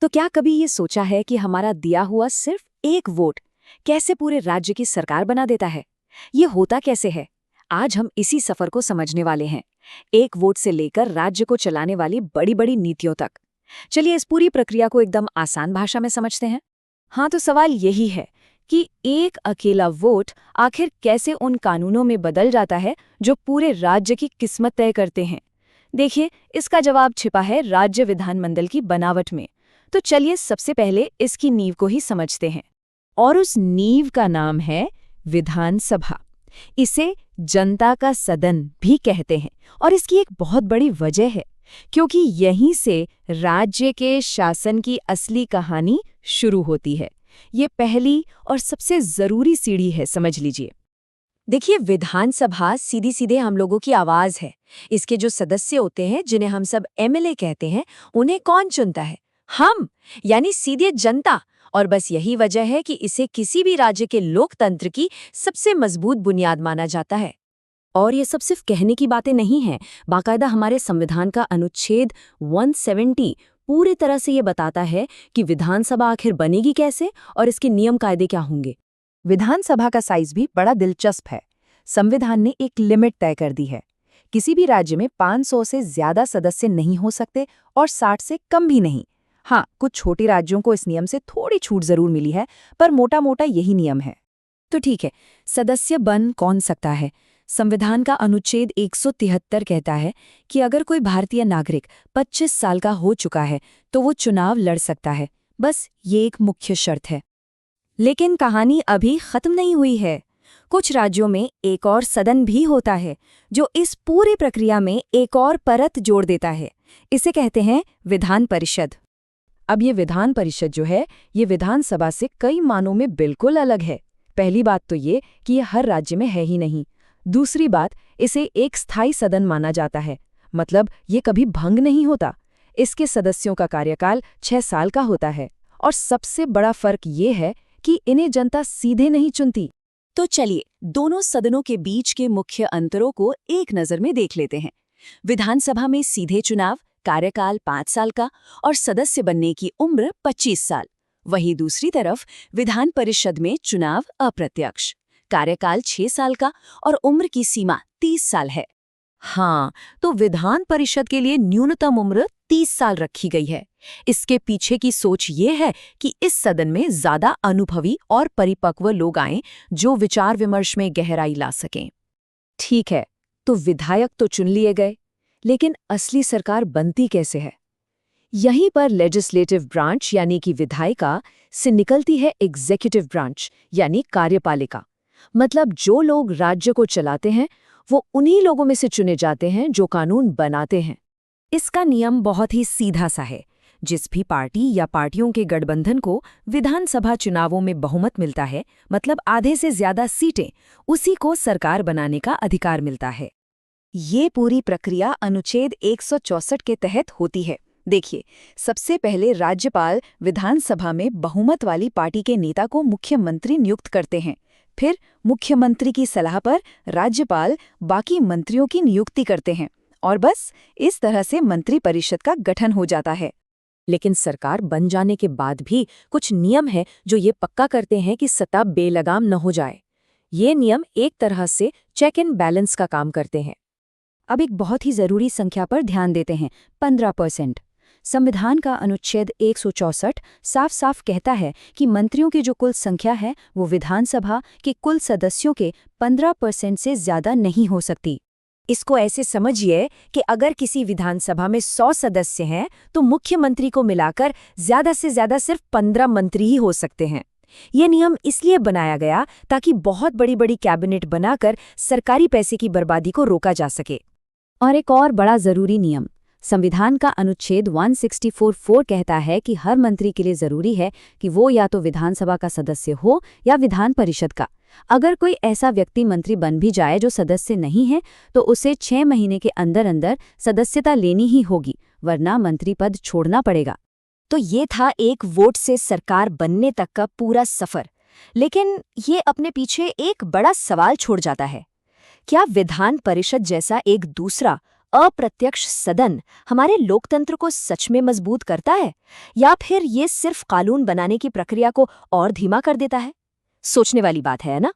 तो क्या कभी ये सोचा है कि हमारा दिया हुआ सिर्फ एक वोट कैसे पूरे राज्य की सरकार बना देता है? ये होता कैसे है? आज हम इसी सफर को समझने वाले हैं, एक वोट से लेकर राज्य को चलाने वाली बड़ी बड़ी नीतियों तक। चलिए इस पूरी प्रक्रिया को एकदम आसान भाषा में समझते हैं। हाँ, तो सवाल यही है कि एक अकेला वोट आखिर कैसे उन कानूनों में बदल जाता है जो पूरे राज्य की किस्मत तय करते हैं। देखिए, इसका जवाब छिपा है राज्य विधानमंडल की बनावट में। तो चलिए सबसे पहले इसकी नींव को ही समझते हैं, और उस नींव का नाम है विधानसभा। इसे जनता का सदन भी कहते हैं, और इसकी एक बहुत बड़ी वजह है, क्योंकि यहीं से राज्य के शासन की असली कहानी शुरू होती है। ये पहली और सबसे जरूरी सीढ़ी है, समझ लीजिए। देखिए, विधानसभा सीधी सीधे हम लोगों की आवाज है। इसके जो सदस्य होते हैं, जिन्हें हम सब एमएलए कहते हैं, उन्हें कौन चुनता है? हम, यानी सीधे जनता। और बस यही वजह है कि इसे किसी भी राज्य के लोकतंत्र की सबसे मजबूत बुनियाद माना जाता है। और ये सब सिर्फ कहने की बातें नहीं हैं, बाकायदा हमारे संविधान का अनुच्छेद 170 पूरी तरह से ये बताता है कि विधानसभा आखिर बनेगी कैसे और इसके नियम कायदे क्या होंगे। विधानसभा का साइज भी बड़ा दिलचस्प है। संविधान ने एक लिमिट तय कर दी है। किसी भी राज्य में 500 से ज्यादा सदस्य नहीं हो सकते और 60 से कम भी नहीं। हाँ, कुछ छोटे राज्यों को इस नियम से थोड़ी छूट जरूर मिली है, पर मोटा मोटा यही नियम है। तो ठीक है, सदस्य बन कौन सकता है? संविधान का अनुच्छेद 173 कहता है कि अगर कोई भारतीय नागरिक 25 साल का हो चुका है तो वो चुनाव लड़ सकता है। बस ये एक मुख्य शर्त है। लेकिन कहानी अभी खत्म नहीं हुई है। कुछ राज्यों में एक और सदन भी होता है, जो इस पूरी प्रक्रिया में एक और परत जोड़ देता है। इसे कहते हैं विधान परिषद। अब ये विधान परिषद जो है, ये विधानसभा से कई मानों में बिल्कुल अलग है। पहली बात तो ये कि ये हर राज्य में है ही नहीं। दूसरी बात, इसे एक स्थायी सदन माना जाता है, मतलब ये कभी भंग नहीं होता। इसके सदस्यों का कार्यकाल 6 साल का होता है। और सबसे बड़ा फर्क ये है कि इन्हें जनता सीधे नहीं चुनती। तो चलिए दोनों सदनों के बीच के मुख्य अंतरों को एक नज़र में देख लेते हैं। विधानसभा में सीधे चुनाव, कार्यकाल 5 साल का और सदस्य बनने की उम्र 25 साल। वहीं दूसरी तरफ विधान परिषद में चुनाव अप्रत्यक्ष, कार्यकाल 6 साल का और उम्र की सीमा 30 साल है। हाँ, तो विधान परिषद के लिए न्यूनतम उम्र 30 साल रखी गई है। इसके पीछे की सोच ये है कि इस सदन में ज्यादा अनुभवी और परिपक्व लोग आएं, जो विचार विमर्श में गहराई ला सकें। ठीक है, तो विधायक तो चुन लिए गए, लेकिन असली सरकार बनती कैसे है? यहीं पर लेजिस्लेटिव ब्रांच यानी कि विधायिका से निकलती है एग्जीक्यूटिव ब्रांच यानी कार्यपालिका। मतलब जो लोग राज्य को चलाते हैं, वो उन्हीं लोगों में से चुने जाते हैं जो कानून बनाते हैं। इसका नियम बहुत ही सीधा सा है। जिस भी पार्टी या पार्टियों के गठबंधन को विधानसभा चुनावों में बहुमत मिलता है, मतलब आधे से ज्यादा सीटें, उसी को सरकार बनाने का अधिकार मिलता है। ये पूरी प्रक्रिया अनुच्छेद 164 के तहत होती है। देखिए, सबसे पहले राज्यपाल विधानसभा में बहुमत वाली पार्टी के नेता को मुख्यमंत्री नियुक्त करते हैं। फिर मुख्यमंत्री की सलाह पर राज्यपाल बाकी मंत्रियों की नियुक्ति करते हैं, और बस इस तरह से मंत्रिपरिषद का गठन हो जाता है। लेकिन सरकार बन जाने के बाद भी कुछ नियम हैं जो ये पक्का करते हैं कि सत्ता बेलगाम न हो जाए। ये नियम एक तरह से चेक एंड बैलेंस का काम करते हैं। अब एक बहुत ही जरूरी संख्या पर ध्यान देते हैं, 15%। संविधान का अनुच्छेद 164 साफ साफ कहता है कि मंत्रियों की जो कुल संख्या है, वो विधानसभा के कुल सदस्यों के 15% से ज्यादा नहीं हो सकती। इसको ऐसे समझिए कि अगर किसी विधानसभा में 100 सदस्य हैं, तो मुख्यमंत्री को मिलाकर ज्यादा से ज्यादा सिर्फ 15 मंत्री ही हो सकते हैं। ये नियम इसलिए बनाया गया ताकि बहुत बड़ी बड़ी कैबिनेट बनाकर सरकारी पैसे की बर्बादी को रोका जा सके। और एक और बड़ा जरूरी नियम, संविधान का अनुच्छेद 164(4) कहता है कि हर मंत्री के लिए जरूरी है कि वो या तो विधानसभा का सदस्य हो या विधान परिषद का। अगर कोई ऐसा व्यक्ति मंत्री बन भी जाए जो सदस्य नहीं है, तो उसे 6 महीने के अंदर अंदर सदस्यता लेनी ही होगी, वरना मंत्री पद छोड़ना पड़ेगा। तो ये था एक वोट से सरकार बनने तक का पूरा सफर। लेकिन ये अपने पीछे एक बड़ा सवाल छोड़ जाता है। क्या विधान परिषद जैसा एक दूसरा अप्रत्यक्ष सदन हमारे लोकतंत्र को सच में मजबूत करता है, या फिर ये सिर्फ कानून बनाने की प्रक्रिया को और धीमा कर देता है? सोचने वाली बात है ना?